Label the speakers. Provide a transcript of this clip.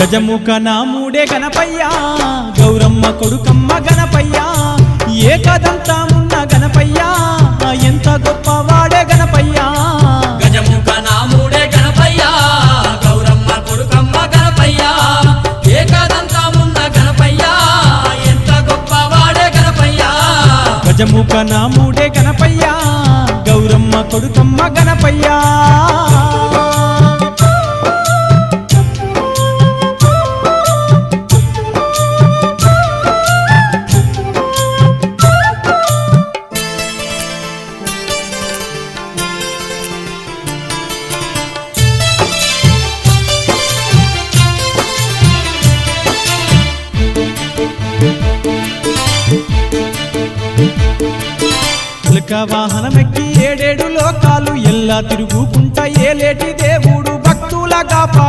Speaker 1: గజముఖ నాముడే గణపయ్య గౌరమ్మ కొడుకమ్మ గణపయ్య ఏకదంతమున్న గణపయ్య ఎంత గొప్పవాడే గణపయ్య
Speaker 2: గజముఖ నాముడే గణపయ్య గౌరమ్మ కొడుకమ్మ గణపయ్య ఏకదంతమున్న గణపయ్య ఎంత గొప్పవాడే గణపయ్య
Speaker 1: గజముఖ నాముడే గణపయ్య గౌరమ్మ కొడుకమ్మ గణపయ్య వాహనమెక్కి ఏడేడు లోకాలు ఎల్లా తిరుగుకుంటా ఏలేటి దేవుడు భక్తుల కాపాడే